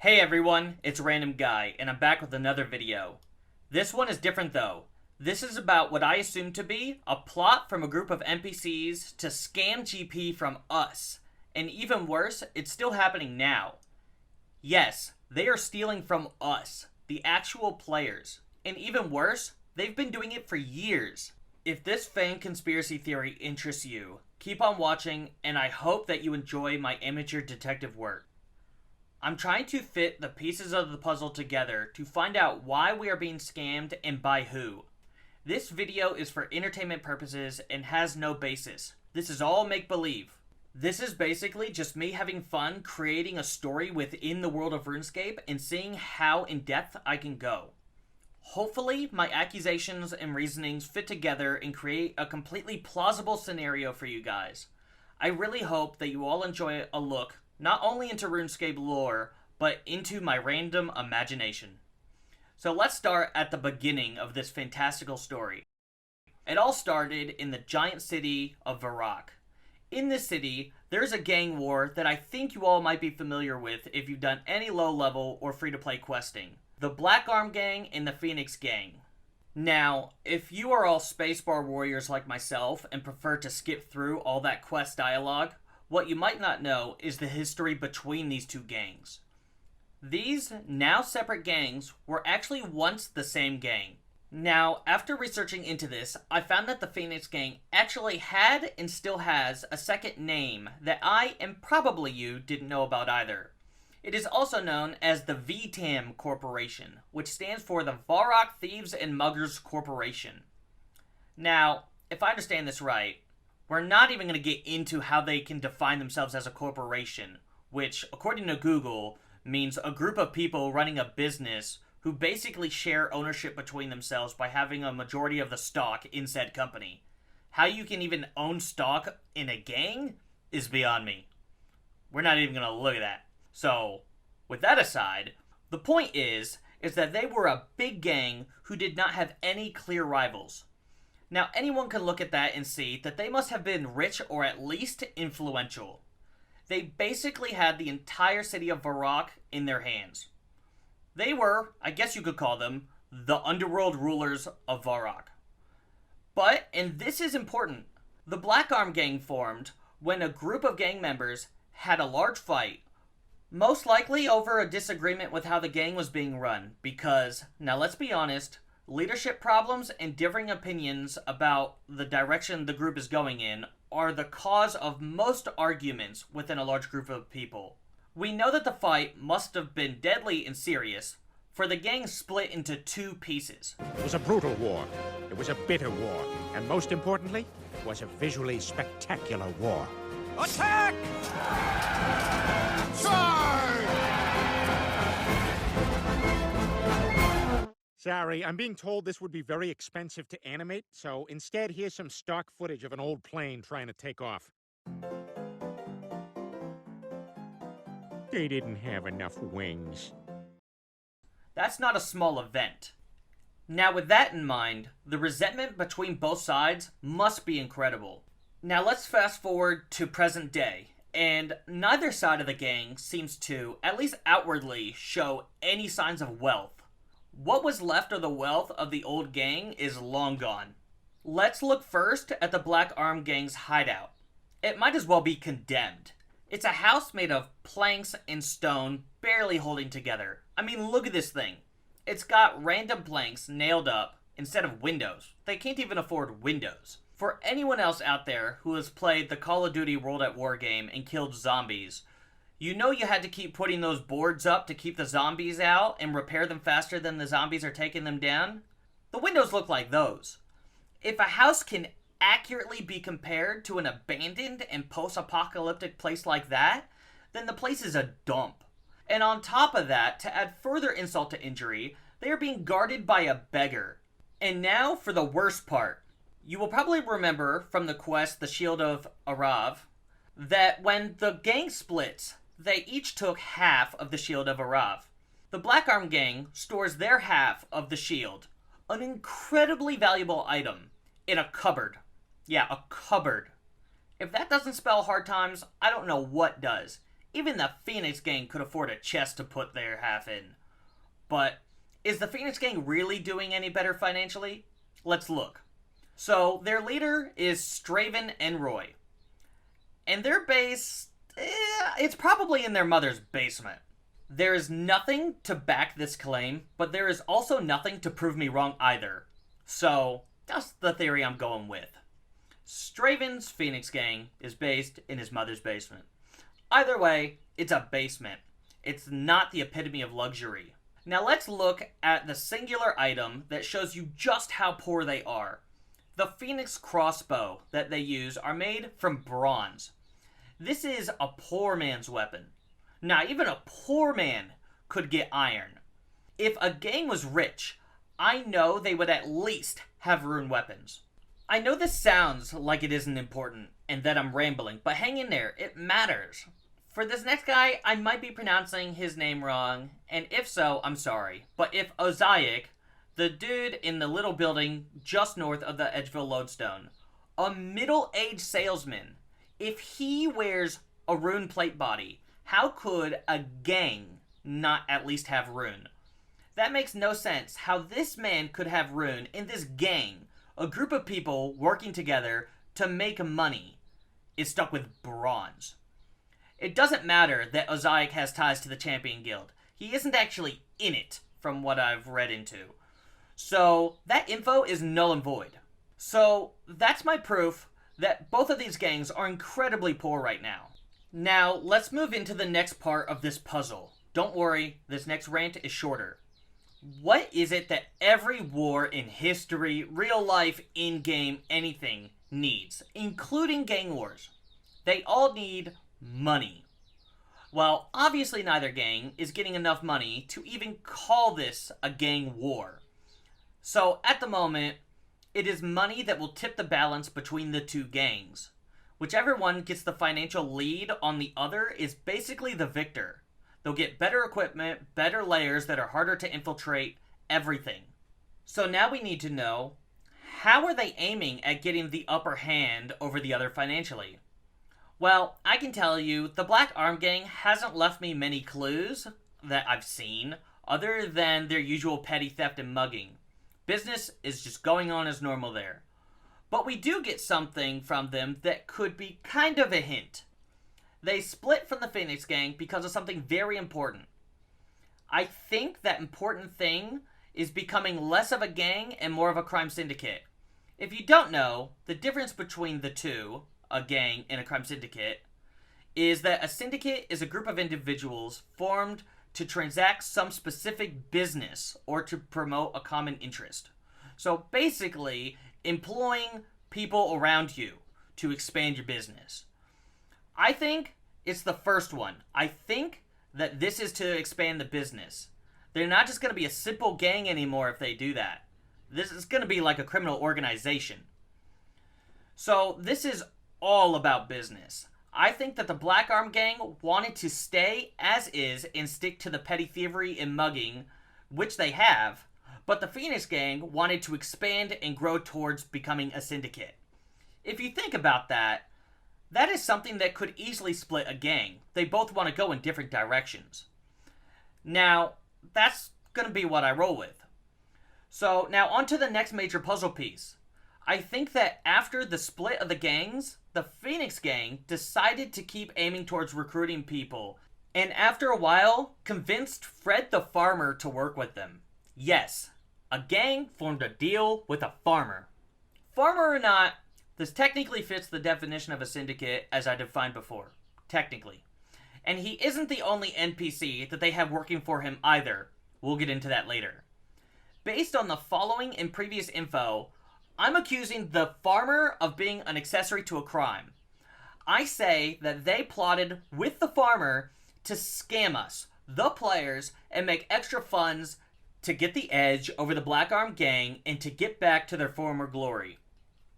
Hey everyone, it's Random Guy, and I'm back with another video. This one is different though. This is about what I assume to be a plot from a group of NPCs to scam GP from us. And even worse, it's still happening now. Yes, they are stealing from us, the actual players. And even worse, they've been doing it for years. If this fan conspiracy theory interests you, keep on watching, and I hope that you enjoy my amateur detective work. I'm trying to fit the pieces of the puzzle together to find out why we are being scammed and by who. This video is for entertainment purposes and has no basis. This is all make-believe. This is basically just me having fun creating a story within the world of RuneScape and seeing how in-depth I can go. Hopefully, my accusations and reasonings fit together and create a completely plausible scenario for you guys. I really hope that you all enjoy a look not only into RuneScape lore, but into my random imagination. So let's start at the beginning of this fantastical story. It all started in the giant city of Varrock. In this city, there's a gang war that I think you all might be familiar with if you've done any low-level or free-to-play questing. The Black Arm Gang and the Phoenix Gang. Now, if you are all spacebar warriors like myself and prefer to skip through all that quest dialogue, what you might not know is the history between these two gangs. These, now separate gangs, were actually once the same gang. Now, after researching into this, I found that the Phoenix Gang actually had and still has a second name that I, and probably you, didn't know about either. It is also known as the VTAM Corporation, which stands for the Varrock Thieves and Muggers Corporation. Now, if I understand this right, we're not even going to get into how they can define themselves as a corporation, which, according to Google, means a group of people running a business who basically share ownership between themselves by having a majority of the stock in said company. How you can even own stock in a gang is beyond me. We're not even going to look at that. So, with that aside, the point is that they were a big gang who did not have any clear rivals. Now, anyone can look at that and see that they must have been rich or at least influential. They basically had the entire city of Varrock in their hands. They were, I guess you could call them, the underworld rulers of Varrock. But, and this is important, the Black Arm Gang formed when a group of gang members had a large fight, most likely over a disagreement with how the gang was being run, because, now let's be honest, leadership problems and differing opinions about the direction the group is going in are the cause of most arguments within a large group of people. We know that the fight must have been deadly and serious, for the gang split into two pieces. It was a brutal war, it was a bitter war, and most importantly, it was a visually spectacular war. Attack! Charge! Sorry, I'm being told this would be very expensive to animate, so instead here's some stock footage of an old plane trying to take off. They didn't have enough wings. That's not a small event. Now with that in mind, the resentment between both sides must be incredible. Now let's fast forward to present day, and neither side of the gang seems to, at least outwardly, show any signs of wealth. What was left of the wealth of the old gang is long gone. Let's look first at the Black Arm Gang's hideout. It might as well be condemned. It's a house made of planks and stone barely holding together. I mean, look at this thing. It's got random planks nailed up instead of windows. They can't even afford windows. For anyone else out there who has played the Call of Duty World at War game and killed zombies, you know you had to keep putting those boards up to keep the zombies out and repair them faster than the zombies are taking them down? The windows look like those. If a house can accurately be compared to an abandoned and post-apocalyptic place like that, then the place is a dump. And on top of that, to add further insult to injury, they are being guarded by a beggar. And now for the worst part. You will probably remember from the quest The Shield of Arav that when the gang splits, they each took half of the Shield of Arav. The Black Arm Gang stores their half of the shield, an incredibly valuable item, in a cupboard. Yeah, a cupboard. If that doesn't spell hard times, I don't know what does. Even the Phoenix Gang could afford a chest to put their half in. But is the Phoenix Gang really doing any better financially? Let's look. So their leader is Straven and Roy. And their base, it's probably in their mother's basement. There is nothing to back this claim, but there is also nothing to prove me wrong either. So that's the theory I'm going with. Straven's Phoenix Gang is based in his mother's basement. Either way, it's a basement. It's not the epitome of luxury. Now let's look at the singular item that shows you just how poor they are. The Phoenix crossbow that they use are made from bronze. This is a poor man's weapon. Now, even a poor man could get iron. If a gang was rich, I know they would at least have rune weapons. I know this sounds like it isn't important and that I'm rambling, but hang in there, it matters. For this next guy, I might be pronouncing his name wrong, and if so, I'm sorry. But if Ozaic, the dude in the little building just north of the Edgeville Lodestone, a middle-aged salesman, if he wears a rune plate body, how could a gang not at least have rune? That makes no sense how this man could have rune in this gang, a group of people working together to make money, is stuck with bronze. It doesn't matter that Ozaic has ties to the Champion Guild. He isn't actually in it, from what I've read into. So that info is null and void. So that's my proof that both of these gangs are incredibly poor right now. Now, let's move into the next part of this puzzle. Don't worry, this next rant is shorter. What is it that every war in history, real life, in-game, anything needs, including gang wars? They all need money. Well, obviously neither gang is getting enough money to even call this a gang war. So, at the moment, it is money that will tip the balance between the two gangs. Whichever one gets the financial lead on the other is basically the victor. They'll get better equipment, better layers that are harder to infiltrate, everything. So now we need to know, how are they aiming at getting the upper hand over the other financially? Well, I can tell you, the Black Arm Gang hasn't left me many clues that I've seen, other than their usual petty theft and mugging. Business is just going on as normal there. But we do get something from them that could be kind of a hint. They split from the Phoenix Gang because of something very important. I think that important thing is becoming less of a gang and more of a crime syndicate. If you don't know, the difference between the two, a gang and a crime syndicate, is that a syndicate is a group of individuals formed to transact some specific business or to promote a common interest. So basically, employing people around you to expand your business. I think it's the first one. I think that this is to expand the business. They're not just going to be a simple gang anymore if they do that. This is going to be like a criminal organization. So this is all about business. I think that the Black Arm Gang wanted to stay as is and stick to the petty thievery and mugging, which they have, but the Phoenix Gang wanted to expand and grow towards becoming a syndicate. If you think about that, that is something that could easily split a gang. They both want to go in different directions. Now, that's going to be what I roll with. So, now on to the next major puzzle piece. I think that after the split of the gangs, the Phoenix Gang decided to keep aiming towards recruiting people, and after a while, convinced Fred the farmer to work with them. Yes, a gang formed a deal with a farmer. Farmer or not, this technically fits the definition of a syndicate as I defined before. Technically. And he isn't the only NPC that they have working for him either. We'll get into that later. Based on the following and previous info, I'm accusing the farmer of being an accessory to a crime. I say that they plotted with the farmer to scam us, the players, and make extra funds to get the edge over the Black Arm Gang and to get back to their former glory.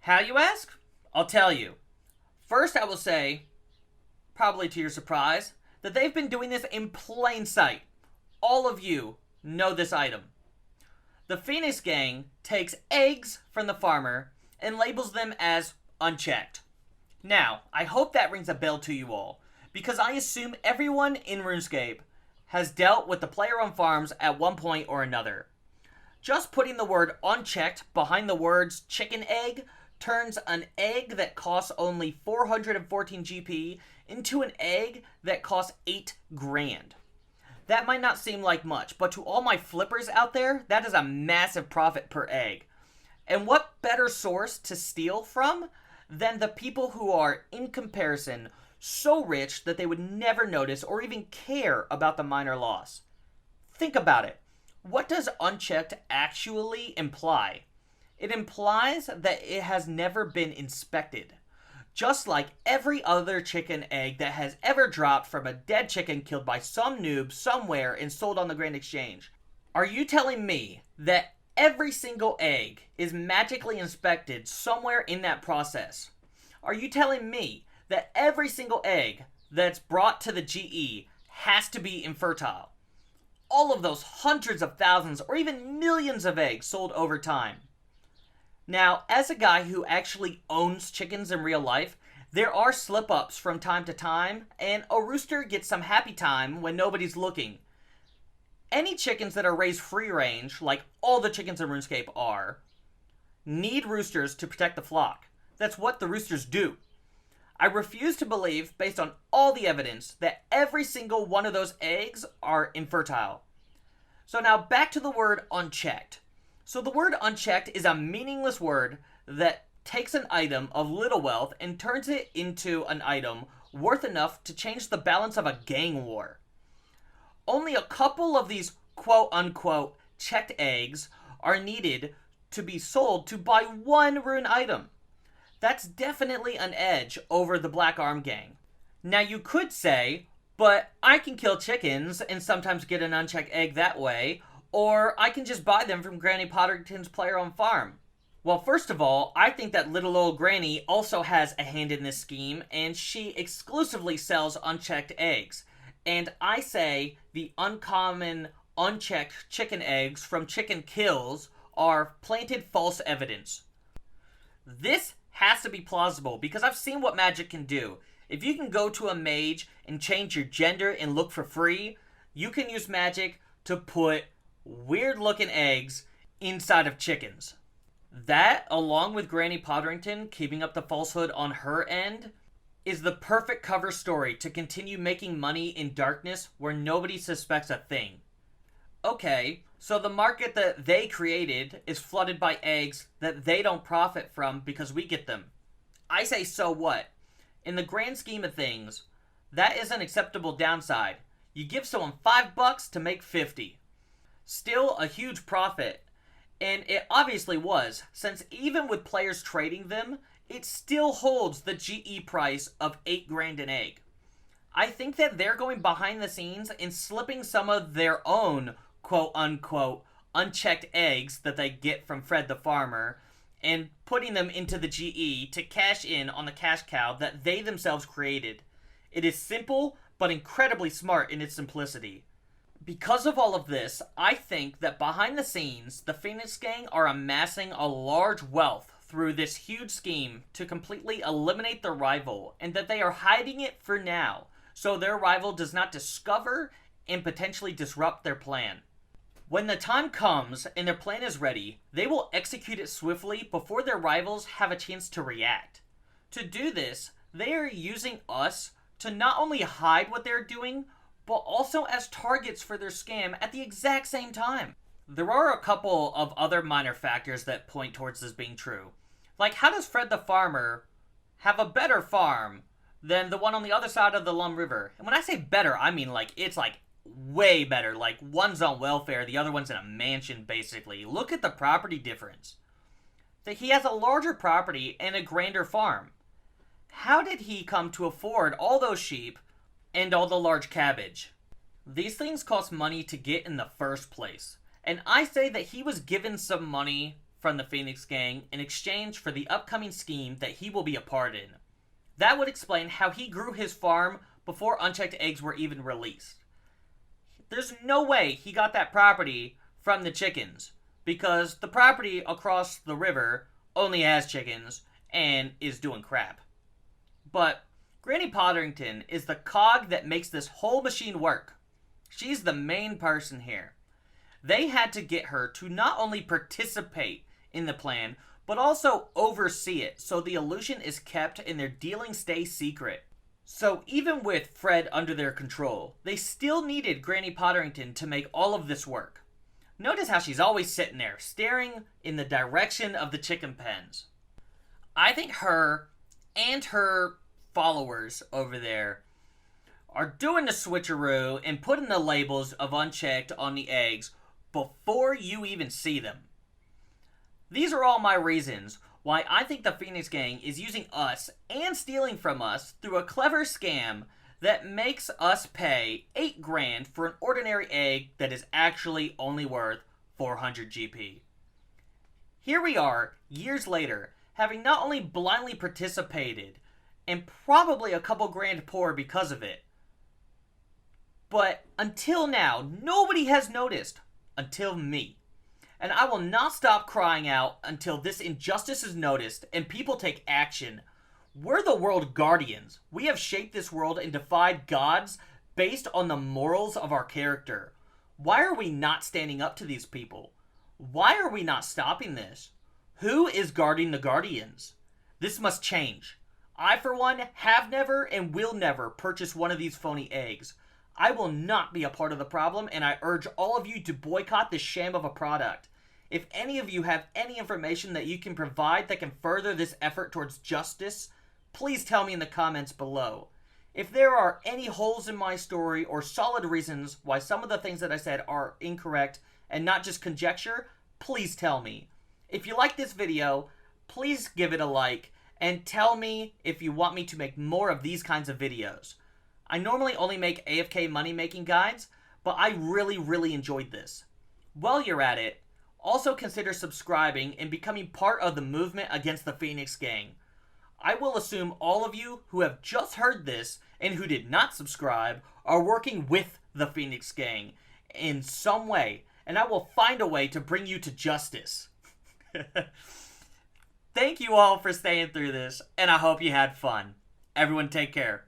How, you ask? I'll tell you. First, I will say, probably to your surprise, that they've been doing this in plain sight. All of you know this item. The Phoenix Gang takes eggs from the farmer and labels them as unchecked. Now, I hope that rings a bell to you all, because I assume everyone in RuneScape has dealt with the player-owned farms at one point or another. Just putting the word unchecked behind the words chicken egg turns an egg that costs only 414 GP into an egg that costs 8 grand. That might not seem like much, but to all my flippers out there, that is a massive profit per egg. And what better source to steal from than the people who are, in comparison, so rich that they would never notice or even care about the minor loss? Think about it. What does unchecked actually imply? It implies that it has never been inspected. Just like every other chicken egg that has ever dropped from a dead chicken killed by some noob somewhere and sold on the Grand Exchange. Are you telling me that every single egg is magically inspected somewhere in that process? Are you telling me that every single egg that's brought to the GE has to be infertile? All of those hundreds of thousands or even millions of eggs sold over time. Now, as a guy who actually owns chickens in real life, there are slip-ups from time to time, and a rooster gets some happy time when nobody's looking. Any chickens that are raised free range, like all the chickens in RuneScape are, need roosters to protect the flock. That's what the roosters do. I refuse to believe, based on all the evidence, that every single one of those eggs are infertile. So now back to the word unchecked. So the word unchecked is a meaningless word that takes an item of little wealth and turns it into an item worth enough to change the balance of a gang war. Only a couple of these quote-unquote checked eggs are needed to be sold to buy one rune item. That's definitely an edge over the Black Arm Gang. Now you could say, but I can kill chickens and sometimes get an unchecked egg that way, or I can just buy them from Granny Potterington's player-owned farm. Well, first of all, I think that little old Granny also has a hand in this scheme, and she exclusively sells unchecked eggs. And I say the uncommon, unchecked chicken eggs from chicken kills are planted false evidence. This has to be plausible because I've seen what magic can do. If you can go to a mage and change your gender and look for free, you can use magic to put weird-looking eggs inside of chickens. That, along with Granny Potterington keeping up the falsehood on her end, is the perfect cover story to continue making money in darkness where nobody suspects a thing. Okay, so the market that they created is flooded by eggs that they don't profit from because we get them. I say, so what? In the grand scheme of things, that is an acceptable downside. You give someone $5 to make 50. Still a huge profit, and it obviously was, since even with players trading them, it still holds the GE price of 8 grand an egg. I think that they're going behind the scenes and slipping some of their own quote-unquote unchecked eggs that they get from Fred the Farmer and putting them into the GE to cash in on the cash cow that they themselves created. It is simple, but incredibly smart in its simplicity. Because of all of this, I think that behind the scenes, the Phoenix Gang are amassing a large wealth through this huge scheme to completely eliminate their rival, and that they are hiding it for now, so their rival does not discover and potentially disrupt their plan. When the time comes and their plan is ready, they will execute it swiftly before their rivals have a chance to react. To do this, they are using us to not only hide what they're doing, but also as targets for their scam at the exact same time. There are a couple of other minor factors that point towards this being true. Like, how does Fred the Farmer have a better farm than the one on the other side of the Lum River? And when I say better, I mean it's way better. Like, one's on welfare, the other one's in a mansion, basically. Look at the property difference. That he has a larger property and a grander farm. How did he come to afford all those sheep and all the large cabbage? These things cost money to get in the first place. And I say that he was given some money from the Phoenix Gang in exchange for the upcoming scheme that he will be a part in. That would explain how he grew his farm before unchecked eggs were even released. There's no way he got that property from the chickens, because the property across the river only has chickens and is doing crap. But Granny Potterington is the cog that makes this whole machine work. She's the main person here. They had to get her to not only participate in the plan, but also oversee it so the illusion is kept and their dealings stay secret. So even with Fred under their control, they still needed Granny Potterington to make all of this work. Notice how she's always sitting there, staring in the direction of the chicken pens. I think her and her followers over there are doing the switcheroo and putting the labels of unchecked on the eggs before you even see them. These are all my reasons why I think the Phoenix Gang is using us and stealing from us through a clever scam that makes us pay $8 grand for an ordinary egg that is actually only worth 400 GP. Here we are, years later, having not only blindly participated and probably a couple grand poor because of it, but until now, nobody has noticed. Until me. And I will not stop crying out until this injustice is noticed and people take action. We're the world guardians. We have shaped this world and defied gods based on the morals of our character. Why are we not standing up to these people? Why are we not stopping this? Who is guarding the guardians? This must change. I, for one, have never and will never purchase one of these phony eggs. I will not be a part of the problem, and I urge all of you to boycott this sham of a product. If any of you have any information that you can provide that can further this effort towards justice, please tell me in the comments below. If there are any holes in my story or solid reasons why some of the things that I said are incorrect and not just conjecture, please tell me. If you like this video, please give it a like and tell me if you want me to make more of these kinds of videos. I normally only make AFK money making guides, but I really enjoyed this. While you're at it, also consider subscribing and becoming part of the movement against the Phoenix Gang. I will assume all of you who have just heard this and who did not subscribe are working with the Phoenix Gang in some way, and I will find a way to bring you to justice. Thank you all for staying through this, and I hope you had fun. Everyone take care.